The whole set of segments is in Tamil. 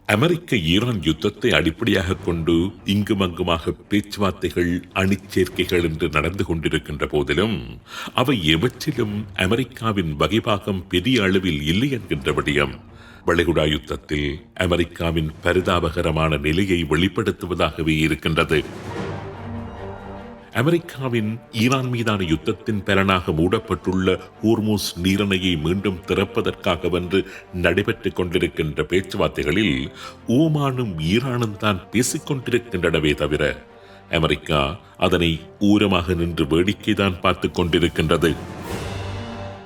அமெரிக்க ஈரான் யுத்தத்தை அடிப்படையாக கொண்டு இங்குமங்குமாக பேச்சுவார்த்தைகள் அணிச்சேர்க்கைகள் என்று நடந்து கொண்டிருக்கின்ற போதிலும் அவை எவற்றிலும் அமெரிக்காவின் வகைபாகம் பெரிய அளவில் இல்லை என்கின்ற விடயம் வளைகுடா யுத்தத்தில் அமெரிக்காவின் பரிதாபகரமான நிலையை வெளிப்படுத்துவதாகவே இருக்கின்றது. அமெரிக்காவின் ஈரான் மீதான யுத்தத்தின் பலனாக மூடப்பட்டுள்ள ஹோர்முஸ் நீரிணையை மீண்டும் திறப்பதற்காக வென்று நடைபெற்றுக் கொண்டிருக்கின்ற பேச்சுவார்த்தைகளில் ஓமானும் ஈரானும் தான் பேசிக் கொண்டிருக்கின்றனவே தவிர அமெரிக்கா அதனை ஊரமாக நின்று வேடிக்கைதான் பார்த்துக் கொண்டிருக்கின்றது.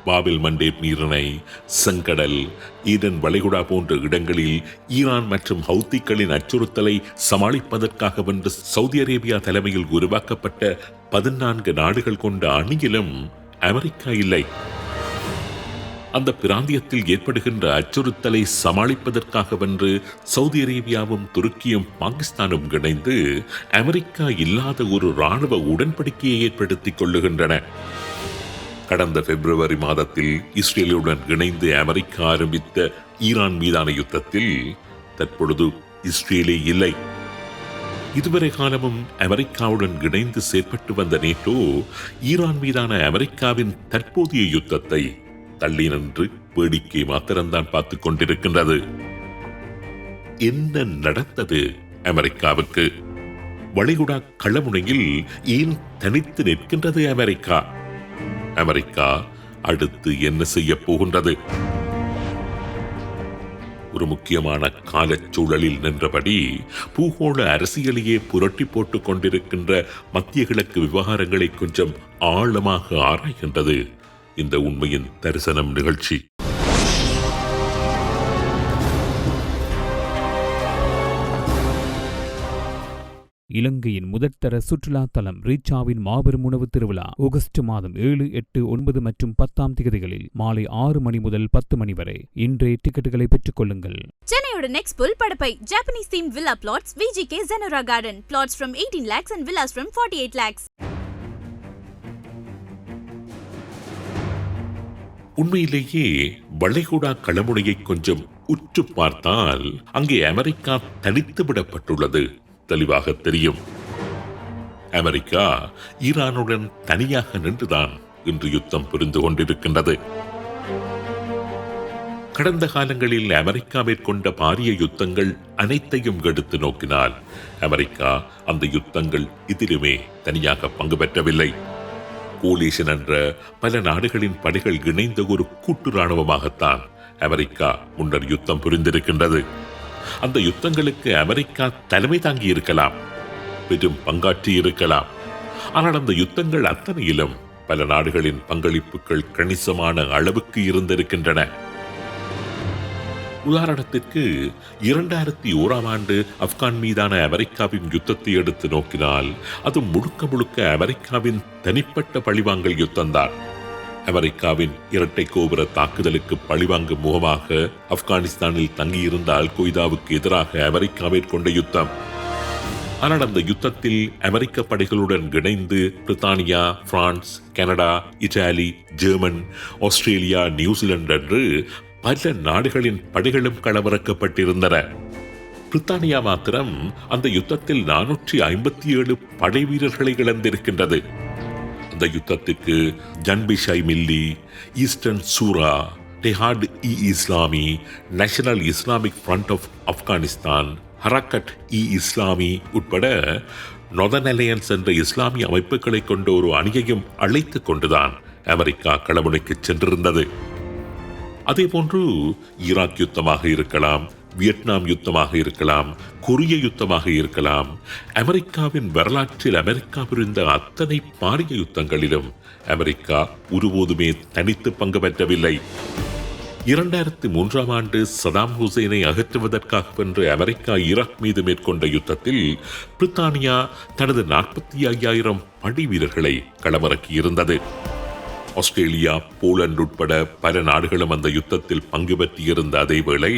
பாபில் மண்டேப் நீரிணை, செங்கடல், ஈடன் வளைகுடா போன்ற இடங்களில் ஈரான் மற்றும் ஹவுத்திகளின் அச்சுறுத்தலை சமாளிப்பதற்காக வென்று சவுதி அரேபியா தலைமையில் உருவாக்கப்பட்ட 14 நாடுகள் கொண்ட அணியிலும் அமெரிக்கா இல்லை. அந்த பிராந்தியத்தில் ஏற்படுகின்ற அச்சுறுத்தலை சமாளிப்பதற்காக வென்று சவுதி அரேபியாவும் துருக்கியும் பாகிஸ்தானும் இணைந்து அமெரிக்கா இல்லாத ஒரு இராணுவ உடன்படிக்கையை ஏற்படுத்திக் கொள்ளுகின்றன. கடந்த பிப்ரவரி மாதத்தில் இஸ்ரேலுடன் இணைந்து அமெரிக்கா ஆரம்பித்த ஈரான் மீதான யுத்தத்தில் தற்பொழுது இஸ்ரேலே இல்லை. இதுவரை காலமும் அமெரிக்காவுடன் இணைந்து செயற்பட்டு வந்த நேட்டோ ஈரான் மீதான அமெரிக்காவின் தற்போதைய யுத்தத்தை தள்ளி நின்று வேடிக்கை மாத்திரம்தான் பார்த்துக் கொண்டிருக்கின்றது. என்ன நடந்தது அமெரிக்காவுக்கு? வளைகுடா களமுனையில் ஏன் தனித்து நிற்கின்றது அமெரிக்கா? அமெரிக்கா அடுத்து என்ன செய்ய போகின்றது? ஒரு முக்கியமான காலச்சூழலில் நின்றபடி பூகோள அரசியலையே புரட்டி போட்டுக் கொண்டிருக்கின்ற மத்திய கிழக்கு விவகாரங்களை கொஞ்சம் ஆழமாக ஆராய்கின்றது இந்த உண்மையின் தரிசனம் நிகழ்ச்சி. இலங்கையின் முதற்தர சுற்றுலா தலம் ரீச்சாவின் மாபெரும் உணவு திருவிழா ஆகஸ்ட் மாதம் 7, 8, 9 மற்றும் 10 தேதிகளில் மாலை 6 மணி முதல் 10 மணி வரை. இன்றைய டிக்கெட்டுகளை பெற்றுக் கொள்ளுங்கள். சென்னையோட நெக்ஸ்ட் புல் Padappai Japanese theme villa plots VGK Zenora Garden. Plots from 18 lakhs and villas from 48 lakhs. உண்மையிலேயே வளைகுடா களமுனையை கொஞ்சம் உற்று பார்த்தால் அங்கே அமெரிக்கா தனித்து விடப்பட்டுள்ளது தெளிவாக தெரியும். அமெரிக்கா ஈரானுடன் தனியாக நின்றுதான் இன்று யுத்தம் புரிந்து கொண்டிருக்கின்றது. கடந்த காலங்களில் அமெரிக்கா மேற்கொண்ட பாரிய யுத்தங்கள் அனைத்தையும் எடுத்து நோக்கினால் அமெரிக்கா அந்த யுத்தங்கள் எதிலுமே தனியாக பங்கு பெற்றவில்லை. கோலிஷன் என்ற பல நாடுகளின் படைகள் இணைந்த ஒரு கூட்டு இராணுவமாகத்தான் அமெரிக்கா முன்னர் யுத்தம் புரிந்திருக்கின்றது. அந்த யுத்தங்களுக்கு அமெரிக்கா தலைமை தாங்கி இருக்கலாம், பெரும் பங்காற்றி இருக்கலாம். ஆனால் அந்த யுத்தங்கள் அத்தனையிலும் பல நாடுகளின் பங்களிப்புகள் கணிசமான அளவுக்கு இருந்திருக்கின்றன. உதாரணத்திற்கு 2001ஆம் ஆண்டு ஆப்கான் மீதான அமெரிக்காவின் யுத்தத்தை எடுத்து நோக்கினால் அது முழுக்க முழுக்க அமெரிக்காவின் தனிப்பட்ட பழிவாங்கல் யுத்தம்தான். அமெரிக்காவின் இரட்டை கோபுர தாக்குதலுக்கு பழிவாங்கும் முகமாக ஆப்கானிஸ்தானில் தங்கியிருந்த அல் கொய்தாவுக்கு எதிராக அமெரிக்கா மேற்கொண்ட யுத்தம். ஆனால் அந்த யுத்தத்தில் அமெரிக்க படைகளுடன் இணைந்து பிரித்தானியா, France, Canada, Italy, German, Australia, New Zealand என்று பல நாடுகளின் படைகளும் களமிறக்கப்பட்டிருந்தன. பிரித்தானியா மாத்திரம் அந்த யுத்தத்தில் 457 படை வீரர்களை இழந்திருக்கின்றது. அந்த யுத்தத்திற்கு ஜன்பிஷை மில்லி, ஈஸ்டர்ன் சூரா, டெஹாட் Islami, National Islamic Front of Afghanistan, Harakat Islami உட்பட நொர்தர்ன் அலையன்ஸ் என்ற இஸ்லாமிய அமைப்புகளை கொண்ட ஒரு அணியையும் அழைத்துக் கொண்டுதான் அமெரிக்கா களமுனைக்கு சென்றிருந்தது. அதேபோன்று ஈராக் யுத்தமாக இருக்கலாம், வியட்நாம் யுத்தமாக இருக்கலாம், கொரிய யுத்தமாக இருக்கலாம். அமெரிக்காவின் வரலாற்றில் அமெரிக்கா புரிந்த அத்தனை பாரிய யுத்தங்களிலும் அமெரிக்கா ஒருபோதுமே தனித்து பங்கு பெற்றவில்லை. 2003ஆம் ஆண்டு சதாம் ஹுசைனை அகற்றுவதற்காக வென்று அமெரிக்கா ஈராக் மீது மேற்கொண்ட யுத்தத்தில் பிரித்தானியா தனது 45,000 படை வீரர்களை களமிறக்கியிருந்தது. ஆஸ்திரேலியா, போலந்து உட்பட பல நாடுகளும் அந்த யுத்தத்தில் பங்கு பெற்றிருந்த அதேவேளை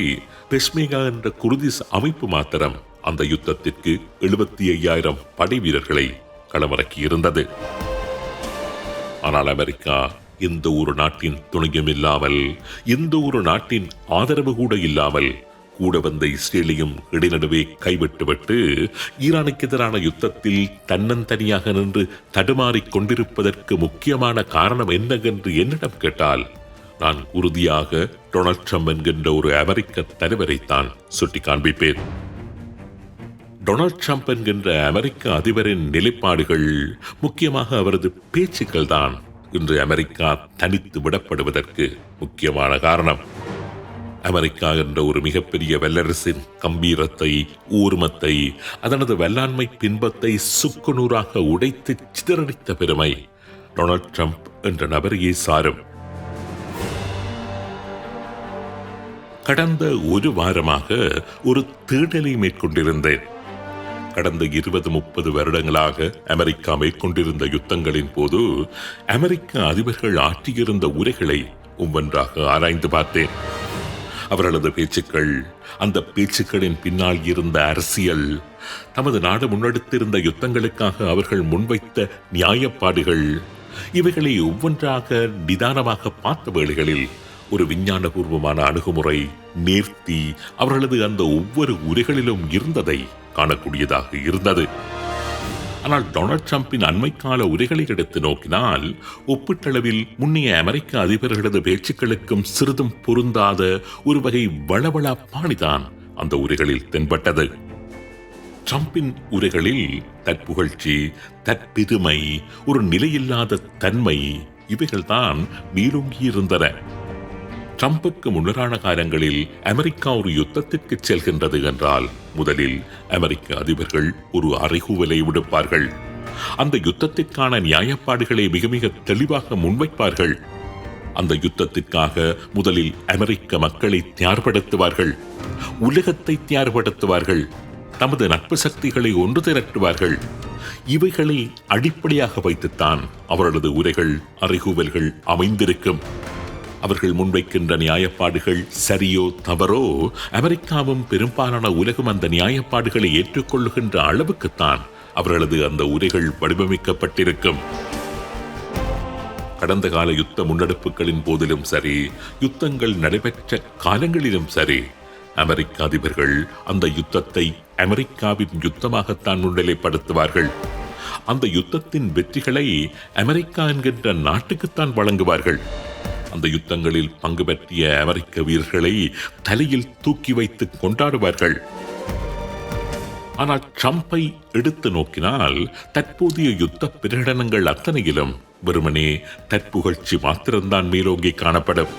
பெஷ்மேகா என்ற குர்திஸ் அமைப்பு மாத்திரம் அந்த யுத்தத்திற்கு 75,000 படை வீரர்களை களமிறக்கியிருந்தது. ஆனால் அமெரிக்கா எந்த ஒரு நாட்டின் துணையும் இல்லாமல், எந்த ஒரு நாட்டின் ஆதரவு கூட இல்லாமல் கூட வந்த இஸ்ரேலையும் இடைநடுவே கைவிட்டுவிட்டு ஈரானுக்கு எதிரான யுத்தத்தில் தன்னந்தனியாக நின்று தடுமாறிக் கொண்டிருப்பதற்கு முக்கியமான காரணம் என்ன என்று என்னிடம் கேட்டால் நான் உறுதியாக டொனால்ட் ட்ரம்ப் என்கின்ற ஒரு அமெரிக்க தலைவரைத்தான் சுட்டி காண்பிப்பேன். டொனால்ட் ட்ரம்ப் என்கின்ற அமெரிக்க அதிபரின் நிலைப்பாடுகள், முக்கியமாக அவரது பேச்சுக்கள் தான் இன்று அமெரிக்கா தனித்து விடப்படுவதற்கு முக்கியமான காரணம். அமெரிக்கா என்ற ஒரு மிகப்பெரிய வல்லரசின் கம்பீரத்தை, ஊர்மத்தை, அதனது வல்லாண்மை பின்பத்தை சுக்குநூறாக உடைத்து சிதறடித்த பெருமை டொனால்ட் ட்ரம்ப் என்ற நபரையே சாரும். கடந்த ஒரு வாரமாக ஒரு தேடலை மேற்கொண்டிருந்தேன். கடந்த 20-30 வருடங்களாக அமெரிக்கா மேற்கொண்டிருந்த யுத்தங்களின் போது அமெரிக்க அதிபர்கள் ஆற்றியிருந்த உரைகளை ஒவ்வொன்றாக ஆராய்ந்து பார்த்தேன். அவர்களது பேச்சுக்கள், அந்த பேச்சுக்களின் பின்னால் இருந்த அரசியல், தமது நாடு முன்னெடுத்திருந்த யுத்தங்களுக்காக அவர்கள் முன்வைத்த நியாயப்பாடுகள், இவைகளை ஒவ்வொன்றாக நிதானமாக பார்த்த வேளைகளில் ஒரு விஞ்ஞானபூர்வமான அணுகுமுறை, நேர்த்தி அவர்களது அந்த ஒவ்வொரு உரைகளிலும் இருந்ததை காணக்கூடியதாக இருந்தது. ஆனால் டொனால்ட் ட்ரம்பின் அண்மைக்கால உரைகளை எடுத்து நோக்கினால் ஒப்பீட்டளவில் முன்னைய அமெரிக்க அதிபர்களது பேச்சுக்களுக்கும் சிறிதும் பொருந்தாத ஒரு வகை வளவளா பாணிதான் அந்த உரைகளில் தென்பட்டது. ட்ரம்பின் உரைகளில் தற்புகழ்ச்சி, தற்பெருமை, ஒரு நிலையில்லாத தன்மை இவைகள்தான் மேலோங்கியிருந்தன. ட்ரம்புக்கு முன்னரான காலங்களில் அமெரிக்கா ஒரு யுத்தத்திற்கு செல்கின்றது என்றால் முதலில் அமெரிக்க அதிபர்கள் ஒரு அறைகூவலை விடுப்பார்கள். அந்த யுத்தத்திற்கான நியாயப்பாடுகளை மிக மிக தெளிவாக முன்வைப்பார்கள். அந்த யுத்தத்திற்காக முதலில் அமெரிக்க மக்களை தயார்படுத்துவார்கள், உலகத்தை தயார்படுத்துவார்கள், தமது நட்பு சக்திகளை ஒன்று திரட்டுவார்கள். இவைகளை அடிப்படையாக வைத்துத்தான் அவர்களது உரைகள், அறைகூவல்கள் அமைந்திருக்கும். அவர்கள் முன்வைக்கின்ற நியாயப்பாடுகள் சரியோ தவறோ, அமெரிக்காவும் பெரும்பாலான உலகம் அந்த நியாயப்பாடுகளை ஏற்றுக்கொள்ளுகின்ற அளவுக்குத்தான் அவர்களது அந்த உரைகள் வடிவமைக்கப்பட்டிருக்கும். கடந்த கால யுத்த முன்னெடுப்புகளின் போதிலும் சரி, யுத்தங்கள் நடைபெற்ற காலங்களிலும் சரி, அமெரிக்க அதிபர்கள் அந்த யுத்தத்தை அமெரிக்காவின் யுத்தமாகத்தான் முன்னிலைப்படுத்துவார்கள். அந்த யுத்தத்தின் வெற்றிகளை அமெரிக்கா என்கின்ற நாட்டுக்குத்தான் வழங்குவார்கள். அந்த யுத்தங்களில் பங்கு பற்றிய அமெரிக்க வீரர்களை தலையில் தூக்கி வைத்து கொண்டாடுவார்கள். ஆனால் ட்ரம்பை எடுத்து நோக்கினால் தற்போதைய யுத்த பிரகடனங்கள் அத்தனையிலும் வெறுமனே தற்புகழ்ச்சி மாத்திரம்தான் மேலோங்கி காணப்படும்.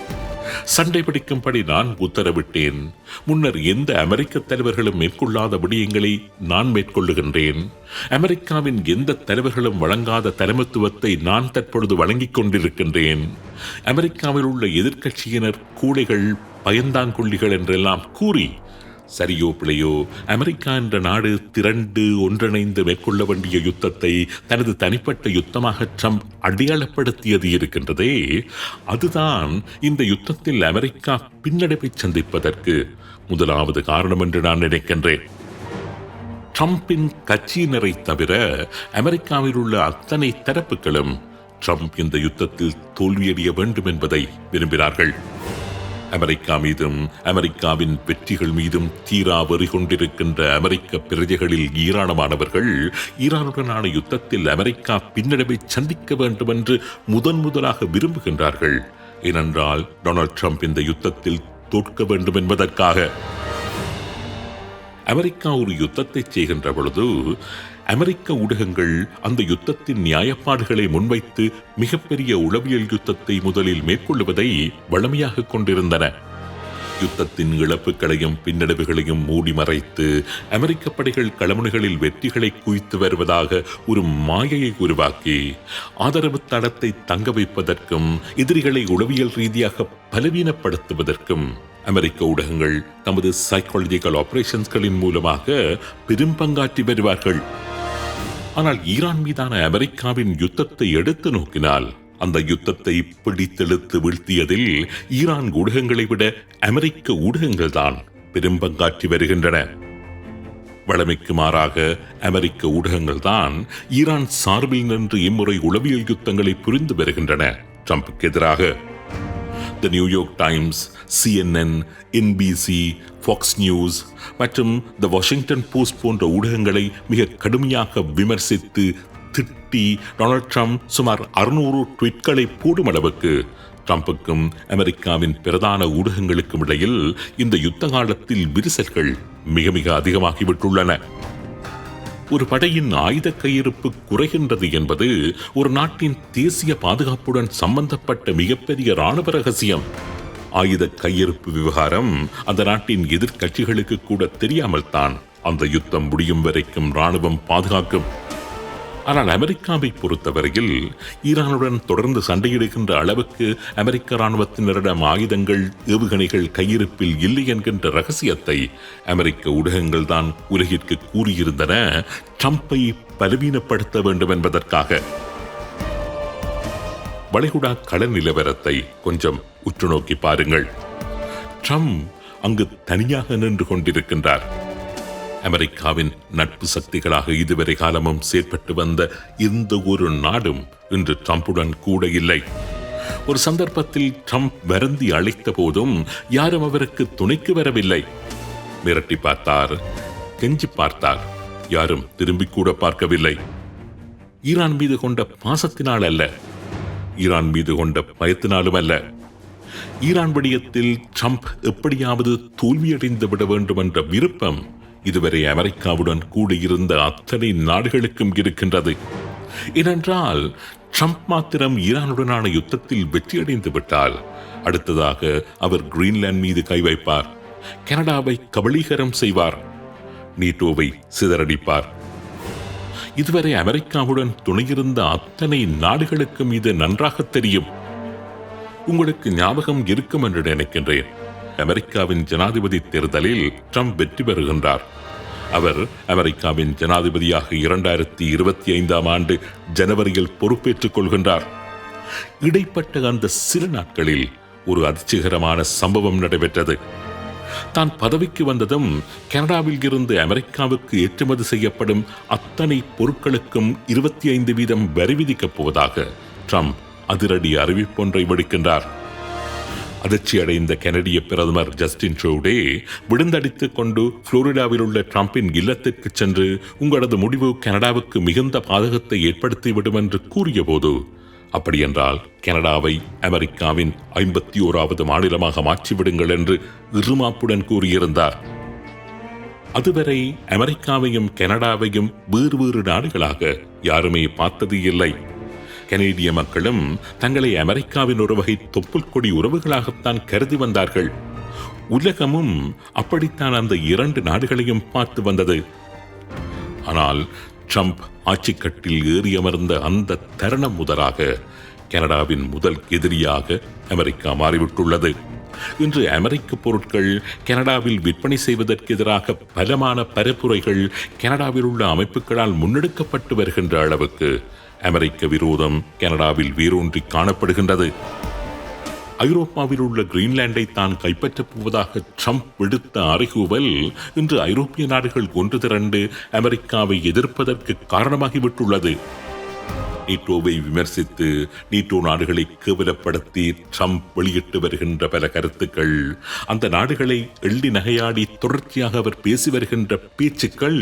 சண்டை பிடிக்கும்படி நான் உத்தரவிட்டேன், முன்னர் எந்த அமெரிக்க தலைவர்களும் மேற்கொள்ளாத விடயங்களை நான் மேற்கொள்ளுகின்றேன், அமெரிக்காவின் எந்த தலைவர்களும் வழங்காத தலைமைத்துவத்தை நான் தற்பொழுது வழங்கிக் கொண்டிருக்கின்றேன், அமெரிக்காவில் உள்ள எதிர்க்கட்சியினர் கூடைகள், பயந்தாங்கொள்ளிகள் என்றெல்லாம் கூறி, சரியோ பிழையோ, அமெரிக்கா என்ற நாடு திரண்டு ஒன்றிணைந்து மேற்கொள்ள வேண்டிய யுத்தத்தை தனது தனிப்பட்ட யுத்தமாக ட்ரம்ப் அடையாளப்படுத்தியது இருக்கின்றதே, அதுதான் இந்த யுத்தத்தில் அமெரிக்கா பின்னடைவை சந்திப்பதற்கு முதலாவது காரணம் என்று நான் நினைக்கின்றேன். ட்ரம்பின் கட்சியினரை தவிர அமெரிக்காவில் உள்ள அத்தனை தரப்புகளும் ட்ரம்ப் இந்த யுத்தத்தில் தோல்வியடைய வேண்டும் என்பதை விரும்பினார்கள். அமெரிக்கா மீதும் அமெரிக்காவின் வெற்றிகள் மீதும் தீரா வெறி கொண்டிருக்கின்ற அமெரிக்க பிரஜைகளில் ஈரானமானவர்கள் ஈரானுடனான யுத்தத்தில் அமெரிக்கா பின்னடைவை சந்திக்க வேண்டும் என்று முதலாக விரும்புகின்றார்கள். ஏனென்றால் டொனால்ட் ட்ரம்ப் இந்த யுத்தத்தில் தோற்க வேண்டும் என்பதற்காக. அமெரிக்கா ஒரு யுத்தத்தை செய்கின்ற பொழுது அமெரிக்க ஊடகங்கள் அந்த யுத்தத்தின் நியாயப்பாடுகளை முன்வைத்து மிகப்பெரிய உளவியல் யுத்தத்தை முதலில் மேற்கொள்ளுவதை வழமையாக கொண்டிருந்தன. யுத்தத்தின் இழப்புகளையும் பின்னடைவுகளையும் மூடி மறைத்து அமெரிக்க படைகள் களமுனைகளில் வெற்றிகளை குவித்து வருவதாக ஒரு மாயையை உருவாக்கி ஆதரவு தளத்தை தங்க வைப்பதற்கும் எதிரிகளை உளவியல் ரீதியாக பலவீனப்படுத்துவதற்கும் அமெரிக்க ஊடகங்கள் தமது சைக்காலஜிக்கல் ஆபரேஷன்ஸ்களின் மூலமாக பெரும் பங்காற்றி வருவார்கள். ஆனால் ஈரான் மீதான அமெரிக்காவின் யுத்தத்தை எடுத்து நோக்கினால் அந்த யுத்தத்தை பிடித்தெழுத்து வீழ்த்தியதில் ஈரான் ஊடகங்களை விட அமெரிக்க ஊடகங்கள் தான் பெரும் பங்காற்றி வருகின்றன. வழமைக்கு மாறாக அமெரிக்க ஊடகங்கள் தான் ஈரான் சார்பில் நின்று இம்முறை உளவியல் யுத்தங்களை புரிந்து வருகின்றன ட்ரம்புக்கு எதிராக. The New York Times, CNN, NBC, Fox News மற்றும் தி வாஷிங்டன் போஸ்ட் போன்ற ஊடகங்களை மிக கடுமையாக விமர்சித்து திட்டி டொனால்ட் ட்ரம்ப் சுமார் 600 ட்வீட்களை போடும் அளவுக்கு ட்ரம்புக்கும் அமெரிக்காவின் பிரதான ஊடகங்களுக்கும் இடையில் இந்த யுத்த காலத்தில் விரிசல்கள் மிக மிக அதிகமாகிவிட்டுள்ளன. ஒரு படையின் ஆயுத கையிருப்பு குறைகின்றது என்பது ஒரு நாட்டின் தேசிய பாதுகாப்புடன் சம்பந்தப்பட்ட மிகப்பெரிய இராணுவ ரகசியம். ஆயுத கையிருப்பு விவகாரம் அந்த நாட்டின் எதிர்க்கட்சிகளுக்கு கூட தெரியாமல் தான் அந்த யுத்தம் முடியும் வரைக்கும் இராணுவம் பாதுகாக்கும். ஆனால் அமெரிக்காவை பொறுத்தவரையில் ஈரானுடன் தொடர்ந்து சண்டையிடுகின்ற அளவுக்கு அமெரிக்க இராணுவத்தினரிடம் ஆயுதங்கள், ஏவுகணைகள் கையிருப்பில் இல்லை என்கின்ற ரகசியத்தை அமெரிக்க ஊடகங்கள் தான் உலகிற்கு கூறியிருந்தன, ட்ரம்பை பலவீனப்படுத்த வேண்டும் என்பதற்காக. வளைகுடா கள நிலவரத்தை கொஞ்சம் உற்று நோக்கி பாருங்கள். ட்ரம்ப் அங்கு தனியாக நின்று கொண்டிருக்கின்றார். அமெரிக்காவின் நட்பு சக்திகளாக இதுவரை காலமும் செயற்பட்டு வந்த எந்த ஒரு நாடும் இன்று ட்ரம்புடன் கூட இல்லை. ஒரு சந்தர்ப்பத்தில் ட்ரம்ப் வருந்தி அழைத்த போதும் யாரும் அவருக்கு துணைக்கு வரவில்லை. மிரட்டி பார்த்தார், கெஞ்சி பார்த்தார், யாரும் திரும்பி கூட பார்க்கவில்லை. ஈரான் மீது கொண்ட பாசத்தினால் அல்ல, ஈரான் மீது கொண்ட பயத்தினாலும் அல்ல. ஈரான் விடயத்தில் ட்ரம்ப் எப்படியாவது தோல்வியடைந்து விட வேண்டும் என்ற விருப்பம் இதுவரை அமெரிக்காவுடன் கூடியிருந்த அத்தனை நாடுகளுக்கும் இருக்கின்றது. ஏனென்றால் ட்ரம்ப் மாத்திரம் ஈரானுடனான யுத்தத்தில் வெற்றியடைந்து விட்டால் அடுத்ததாக அவர் கிரீன்லாந்து மீது கை வைப்பார், கனடாவை கபளீகரம் செய்வார், நீட்டோவை சிதறடிப்பார். இதுவரை அமெரிக்காவுடன் துணையிருந்த அத்தனை நாடுகளுக்கும் இது நன்றாக தெரியும். உங்களுக்கு ஞாபகம் இருக்கும் என்று நினைக்கின்றேன். அமெரிக்காவின் ஜனாதிபதி தேர்தலில் ட்ரம்ப் வெற்றி பெறுகின்றார். அவர் அமெரிக்காவின் ஜனாதிபதியாக 2025 ஆண்டு ஜனவரியில் பொறுப்பேற்றுக் கொள்கின்றார். இடைப்பட்ட அந்த சில நாட்களில் ஒரு அதிர்ச்சிகரமான சம்பவம் நடைபெற்றது. தான் பதவிக்கு வந்ததும் கனடாவில் இருந்து அமெரிக்காவுக்கு ஏற்றுமதி செய்யப்படும் அத்தனை பொருட்களுக்கும் 25% வரி விதிக்கப் போவதாக ட்ரம்ப் அதிரடி அறிவிப்பொன்றை விடுக்கின்றார். அதிர்ச்சி அடைந்த கனடிய பிரதமர் ஜஸ்டின் ட்ரூடே விழுந்தடித்துக் கொண்டு புளோரிடாவில் உள்ள ட்ரம்பின் இல்லத்திற்கு சென்று உங்களது முடிவு கனடாவுக்கு மிகுந்த பாதகத்தை ஏற்படுத்திவிடும் என்று கூறிய போது, அப்படியென்றால் கனடாவை அமெரிக்காவின் 51வது மாநிலமாக மாற்றிவிடுங்கள் என்று இருமாப்புடன் கூறியிருந்தார். அதுவரை அமெரிக்காவையும் கனடாவையும் வேறு வேறு நாடுகளாக யாருமே பார்த்தது இல்லை. கனேடிய மக்களும் தங்களை அமெரிக்காவின் ஒரு வகை தொப்புள் கொடி உறவுகளாகத்தான் கருதி வந்தார்கள். உலகமும் அப்படித்தான் அந்த 2 நாடுகளையும் பார்த்து வந்தது. ஆனால் ட்ரம்ப் ஆட்சிக்கட்டில் ஏறி அமர்ந்த அந்த தருணம் முதலாக கனடாவின் முதல் எதிரியாக அமெரிக்கா மாறிவிட்டுள்ளது. இன்று அமெரிக்க பொருட்கள் கனடாவில் விற்பனை செய்வதற்கு எதிராக பலமான பரப்புரைகள் கனடாவில் உள்ள அமைப்புகளால் முன்னெடுக்கப்பட்டு வருகின்ற அளவுக்கு அமெரிக்க விரோதம் கனடாவில் வேரூன்றி காணப்படுகின்றது. ஐரோப்பாவில் உள்ள கிரீன்லாண்டை தான் கைப்பற்றப் போவதாக ட்ரம்ப் விடுத்த அறைகூவல் இன்று ஐரோப்பிய நாடுகள் ஒன்று திரண்டு அமெரிக்காவை எதிர்ப்பதற்கு காரணமாகிவிட்டுள்ளது. நீட்டோவை விமர்சித்து நீட்டோ நாடுகளை கேவலப்படுத்தி ட்ரம்ப் வெளியிட்டு வருகின்ற பல கருத்துக்கள், அந்த நாடுகளை எள்ளி நகையாடி தொடர்ச்சியாக அவர் பேசி வருகின்ற பேச்சுக்கள்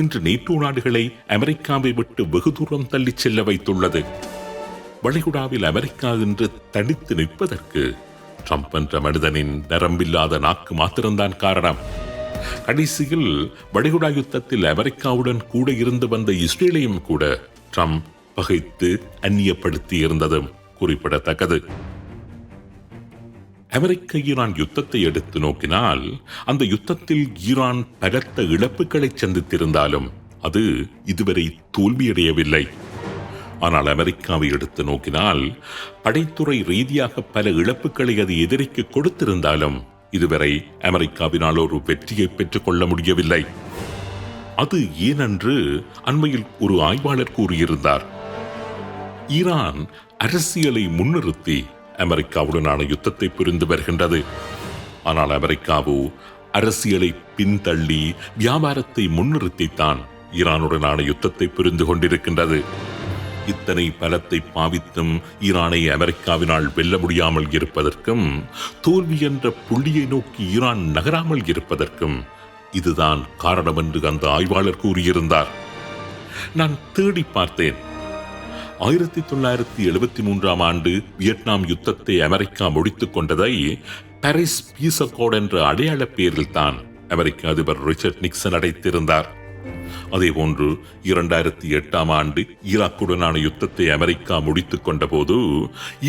இன்று நீட்டோ நாடுகளை அமெரிக்காவை விட்டு வெகு தூரம் தள்ளி செல்ல வைத்துள்ளது. வளைகுடாவில் அமெரிக்கா இன்று தனித்து நிற்பதற்கு ட்ரம்ப் என்ற மனிதனின் நரம்பில்லாத நாக்கு மாத்திரம்தான் காரணம். கடைசியில் வளைகுடா யுத்தத்தில் அமெரிக்காவுடன் கூட இருந்து வந்த இஸ்ரேலையும் கூட ட்ரம்ப் பகைத்து அந்நியப்படுத்தி இருந்ததும் குறிப்பிடத்தக்கது. அமெரிக்க ஈரான் யுத்தத்தை எடுத்து நோக்கினால் அந்த யுத்தத்தில் ஈரான் பலத்த இழப்புகளை சந்தித்திருந்தாலும் அது இதுவரை தோல்வியடையவில்லை. ஆனால் அமெரிக்காவை எடுத்து நோக்கினால் படைத்துறை ரீதியாக பல இழப்புகளை அது எதிரிக்கு கொடுத்திருந்தாலும் இதுவரை அமெரிக்காவினால் ஒரு வெற்றியை பெற்றுக் கொள்ள முடியவில்லை. அது ஏனென்று அண்மையில் ஒரு ஆய்வாளர் கூறியிருந்தார். ஈரான் அரசியலை முன்னிறுத்தி அமெரிக்காவுடனான யுத்தத்தை புரிந்து வருகின்றது. ஆனால் அமெரிக்காவோ அரசியலை பின்தள்ளி வியாபாரத்தை முன்னிறுத்தித்தான் ஈரானுடனான யுத்தத்தை புரிந்து கொண்டிருக்கின்றது. இத்தனை பலத்தை பாவித்தும் ஈரானை அமெரிக்காவினால் வெல்ல முடியாமல் இருப்பதற்கும், தோல்வி என்ற புள்ளியை நோக்கி ஈரான் நகராமல் இருப்பதற்கும் இதுதான் காரணம் என்று அந்த ஆய்வாளர் கூறியிருந்தார். நான் தேடி பார்த்தேன். 1973 ஆண்டு வியட்நாம் யுத்தத்தை அமெரிக்கா முடித்துக் கொண்டதை பாரிஸ் பீஸ் அக்கார்ட் என்ற அடையாள பெயரில் தான் அமெரிக்க அதிபர் ரிச்சர்ட் நிக்சன் அடைத்திருந்தார். அதேபோன்று 2008 ஆண்டு ஈராக்குடனான யுத்தத்தை அமெரிக்கா முடித்துக் கொண்ட போது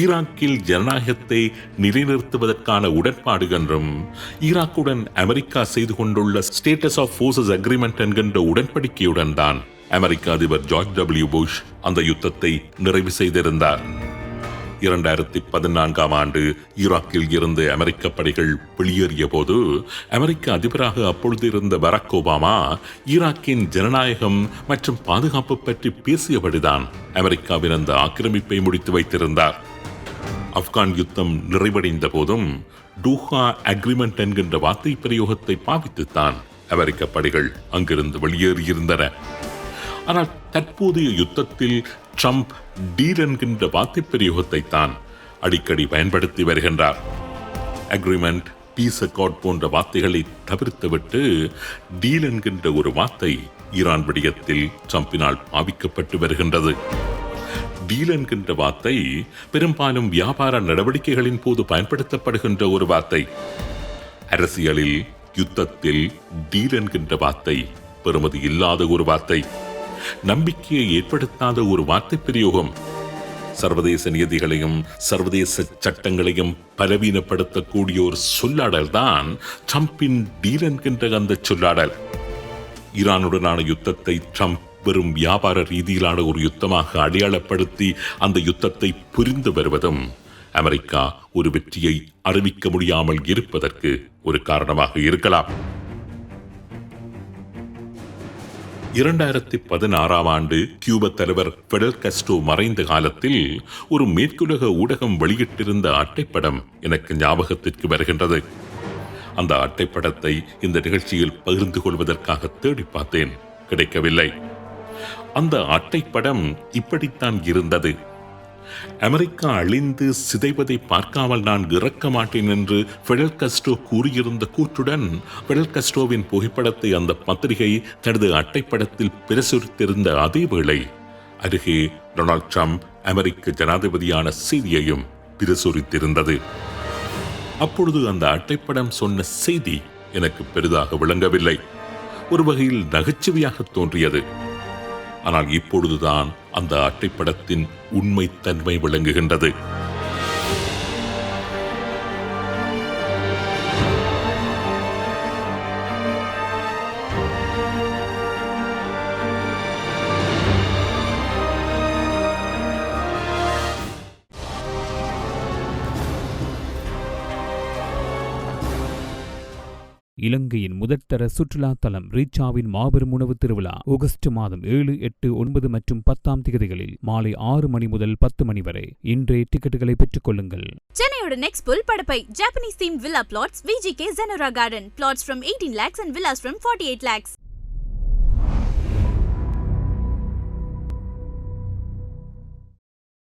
ஈராக்கில் ஜனநாயகத்தை நிலைநிறுத்துவதற்கான உடன்பாடு என்றும் ஈராக்குடன் அமெரிக்கா செய்து கொண்டுள்ள ஸ்டேட்டஸ் ஆஃப் ஃபோர்சஸ் அக்ரிமெண்ட் என்கின்ற உடன்படிக்கையுடன் தான் அமெரிக்க அதிபர் ஜார்ஜ் டபிள்யூ புஷ் அந்த யுத்தத்தை நிறைவு செய்திருந்தார். 2014 ஆண்டு ஈராக்கில் இருந்து அமெரிக்க படைகள் வெளியேறிய போது அமெரிக்க அதிபராக அப்பொழுது இருந்த பராக் ஒபாமா ஈராக்கின் ஜனநாயகம் மற்றும் பாதுகாப்பு பற்றி பேசியபடிதான் அமெரிக்காவின் அந்த ஆக்கிரமிப்பை முடித்து வைத்திருந்தார். ஆப்கான் யுத்தம் நிறைவடைந்த போதும் டோஹா அக்ரிமெண்ட் என்கின்ற வார்த்தை பிரயோகத்தை பாவித்துத்தான் அமெரிக்க படைகள் அங்கிருந்து வெளியேறியிருந்தன. ஆனால் தற்போதைய யுத்தத்தில் ட்ரம்ப் டீல் என்கின்ற வார்த்தை பிரயோகத்தை தான் அடிக்கடி பயன்படுத்தி வருகின்றார். அக்ரிமெண்ட், பீஸ் அக்கார்ட் போன்ற வார்த்தைகளை தவிர்த்துவிட்டு டீல் என்கின்ற ஒரு வார்த்தை ஈரான் விடயத்தில் ட்ரம்பினால் பாவிக்கப்பட்டு வருகின்றது. டீல் என்கின்ற வார்த்தை பெரும்பாலும் வியாபார நடவடிக்கைகளின் போது பயன்படுத்தப்படுகின்ற ஒரு வார்த்தை. அரசியலில், யுத்தத்தில் டீல் என்கின்ற வார்த்தை பெறுமதி இல்லாத ஒரு வார்த்தை, நம்பிக்கையை ஏற்படுத்தாத ஒரு வார்த்தை பிரயோகம். சர்வதேச நியதிகளையும் சர்வதேச சட்டங்களையும் பலவீனப்படுத்தக்கூடிய ஒரு சொல்லாடல் தான் ட்ரம்பின் டீல் என்கின்ற அந்த சொல்லாடல். ஈரானுடனான யுத்தத்தை ட்ரம்ப் வெறும் வியாபார ரீதியிலான ஒரு யுத்தமாக அடையாளப்படுத்தி அந்த யுத்தத்தை புரிந்து வருவதும் அமெரிக்கா ஒரு வெற்றியை அறிவிக்க முடியாமல் இருப்பதற்கு ஒரு காரணமாக இருக்கலாம். 2016 ஆண்டு கியூப தலைவர் ஃபெடல் காஸ்ட்ரோ மறைந்த காலத்தில் ஒரு மேற்குலக ஊடகம் வெளியிட்டிருந்த அட்டைப்படம் எனக்கு ஞாபகத்திற்கு வருகின்றது. அந்த அட்டைப்படத்தை இந்த நிகழ்ச்சியில் பகிர்ந்து கொள்வதற்காக தேடி பார்த்தேன், கிடைக்கவில்லை. அந்த அட்டைப்படம் இப்படித்தான் இருந்தது: அமெரிக்கா அழிந்து சிதைவதை பார்க்காமல் நான் இறக்க மாட்டேன் என்று ஃபெடல் காஸ்ட்ரோ கூறியிருந்த கூற்றுடன் ஃபெடல் காஸ்ட்ரோவின் புகைப்படத்தை அந்த பத்திரிகை தனது அட்டைப்படத்தில் பிரசுரித்திருந்த அதே வேளை அருகே டொனால்ட் ட்ரம்ப் அமெரிக்க ஜனாதிபதியான செய்தியையும் பிரசுரித்திருந்தது. அப்பொழுது அந்த அட்டைப்படம் சொன்ன செய்தி எனக்கு பெரிதாக விளங்கவில்லை. ஒரு வகையில் நகைச்சுவையாக தோன்றியது. ஆனால் இப்பொழுதுதான் அந்த அட்டைப்படத்தின் உண்மைத்தன்மை விளங்குகின்றது. இலங்கையின் முதற்தர சுற்றுலா தலம் ரீச்சாவின் மாபெரும் உணவு திருவிழா ஆகஸ்ட் மாதம் 7, 8, 9 மற்றும் 10 தேதிகளில் மாலை 6 மணி முதல் 10 மணி வரை. இன்றே டிக்கெட்டுகளை பெற்றுக் கொள்ளுங்கள். சென்னையோட நெக்ஸ்ட் புல் Padappai Japanese theme villa plots, VGK Zenora Garden. Plots from 18 lakhs and villas from 48 lakhs.